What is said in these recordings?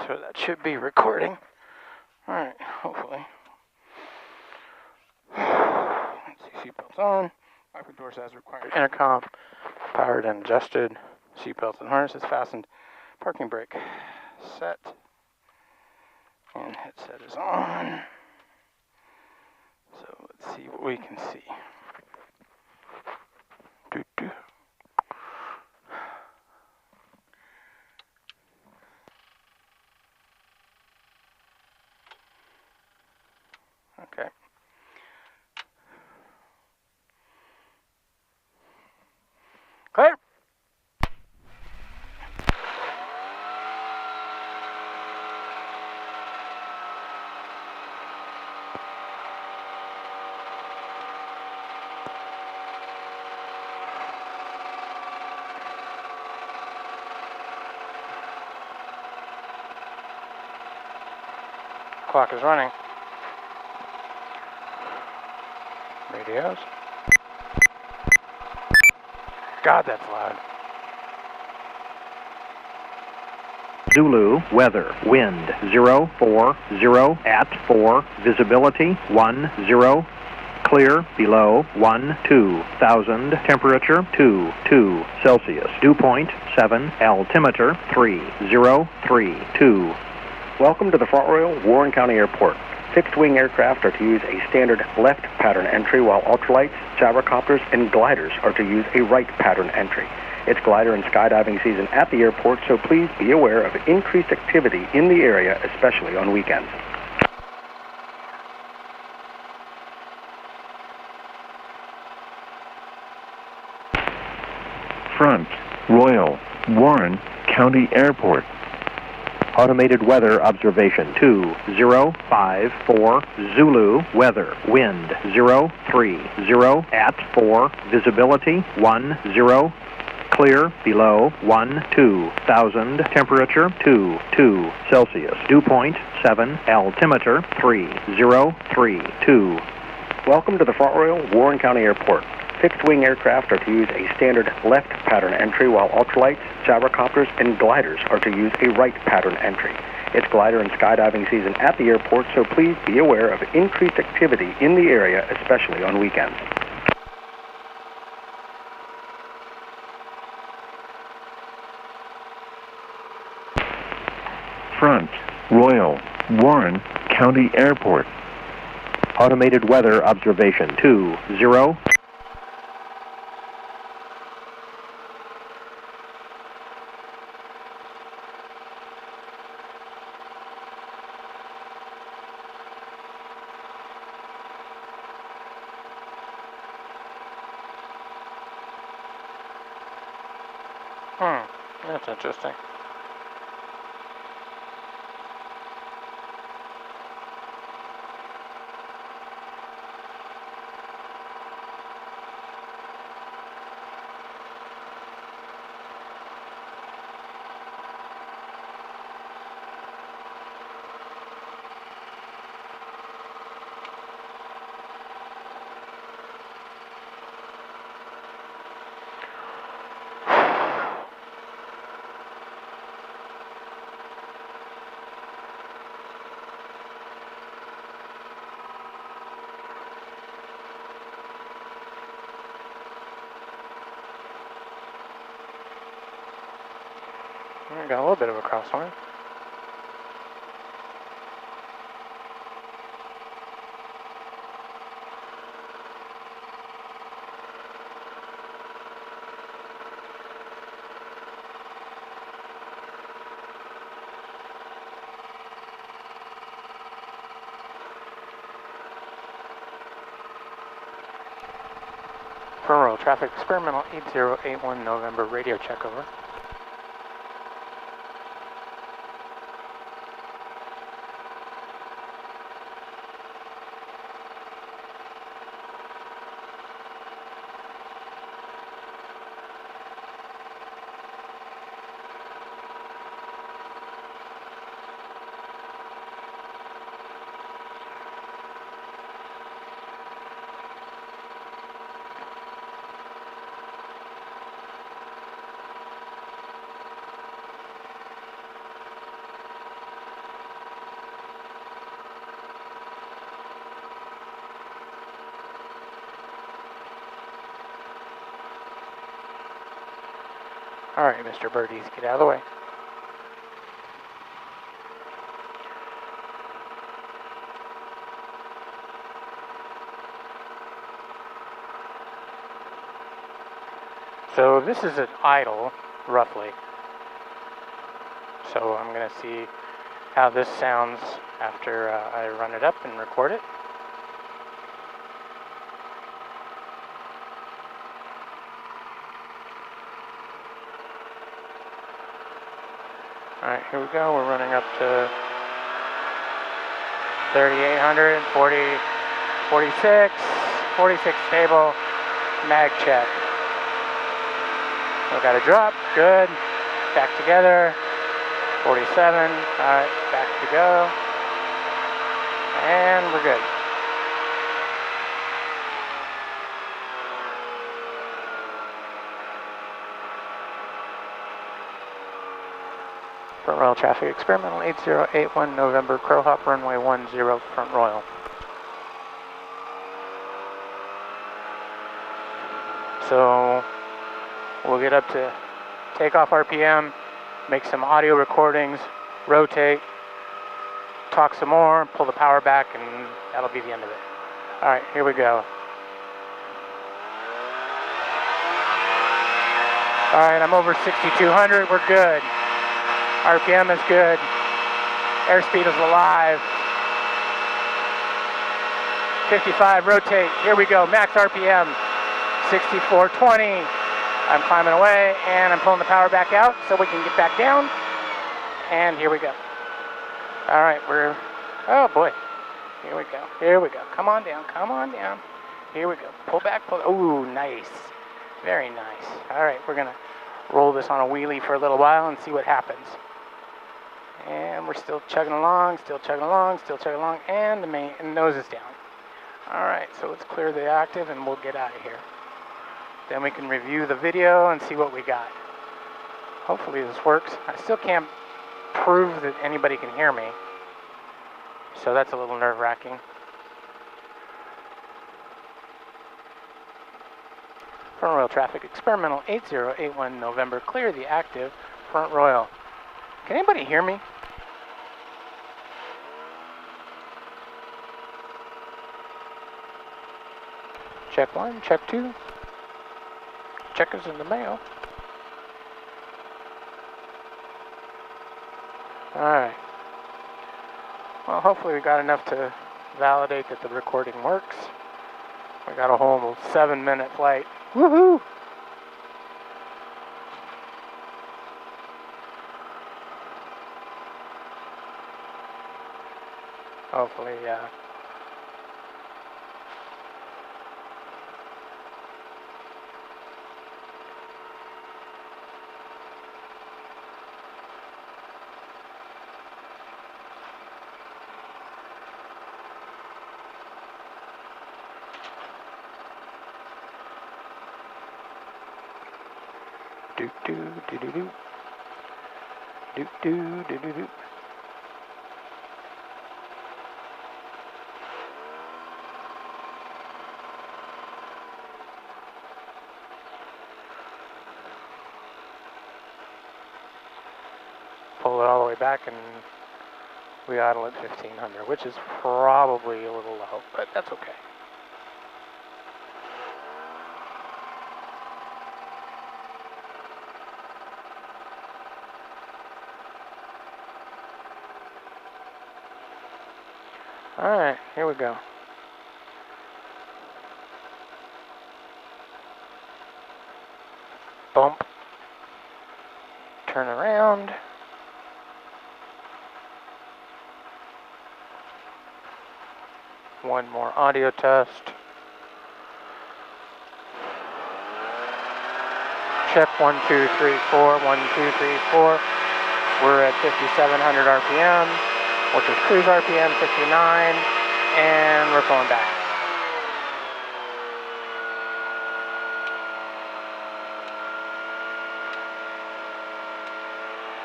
So that should be recording. Alright, hopefully. Let's see, seatbelts on. Wiper doors as required. Intercom powered and adjusted. Seatbelts and harnesses fastened. Parking brake set. And headset is on. So let's see what we can see. Doo-doo. Okay. Clear. Clock is running. Radios. God, that's loud. Zulu, weather, wind 040 at 4, visibility 10, clear below 12,000, temperature 22 Celsius, dew point 7, altimeter 3032. Welcome to the Front Royal Warren County Airport. Fixed-wing aircraft are to use a standard left pattern entry, while ultralights, gyrocopters, and gliders are to use a right pattern entry. It's glider and skydiving season at the airport, so please be aware of increased activity in the area, especially on weekends. Front Royal Warren County Airport. Automated weather observation 2054, Zulu, weather, wind 030 at 4, visibility 10, clear below 12,000, temperature 22 Celsius, dew point 7, altimeter 3032. Welcome to the Front Royal Warren County Airport. Fixed-wing aircraft are to use a standard left pattern entry, while ultralights, gyrocopters, and gliders are to use a right pattern entry. It's glider and skydiving season at the airport, so please be aware of increased activity in the area, especially on weekends. Front Royal Warren County Airport. Automated weather observation 20. That's interesting. We got a little bit of a crosswind. Front Royal traffic, experimental 8081 November, radio check over. Alright, Mr. Birdies, get out of the way. So this is an idle, roughly. So I'm going to see how this sounds after I run it up and record it. Alright, here we go. We're running up to 3,800, 46 stable, mag check. We got a drop, good. Back together, 47. Alright, back to go. And we're good. Front Royal traffic experimental 8081 November Crowhop runway 10 Front Royal. So we'll get up to takeoff RPM, make some audio recordings, rotate, talk some more, pull the power back, and that'll be the end of it. Alright, here we go. Alright, I'm over 6,200, we're good. RPM is good. Airspeed is alive. 55, rotate. Here we go. Max RPM. 6420. I'm climbing away and I'm pulling the power back out so we can get back down. And here we go. All right, oh boy. Here we go. Here we go. Come on down. Come on down. Here we go. Pull back. Ooh, nice. Very nice. All right, we're going to roll this on a wheelie for a little while and see what happens. And we're still chugging along, and the nose is down. Alright, so let's clear the active and we'll get out of here. Then we can review the video and see what we got. Hopefully this works. I still can't prove that anybody can hear me, so that's a little nerve-wracking. Front Royal traffic experimental 8081 November, clear the active Front Royal. Can anybody hear me? Check 1, check 2. Check is in the mail. Alright. Well, hopefully we got enough to validate that the recording works. We got a whole 7-minute flight. Woohoo! Hopefully, do. Pull it all the way back and we idle at 1500, which is probably a little low, but that's okay. Alright, here we go. Bump. Turn around. One more audio test. Check 1, 2, 3, 4. 1, 2, 3, 4. We're at 5,700 RPM, which is cruise RPM 59, and we're pulling back.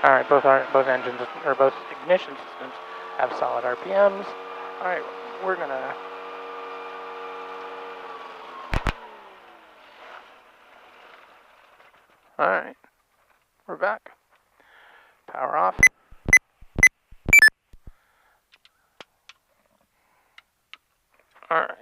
All right, both engines or both ignition systems have solid RPMs. All right, we're gonna. All right, We're back. Power off. Alright.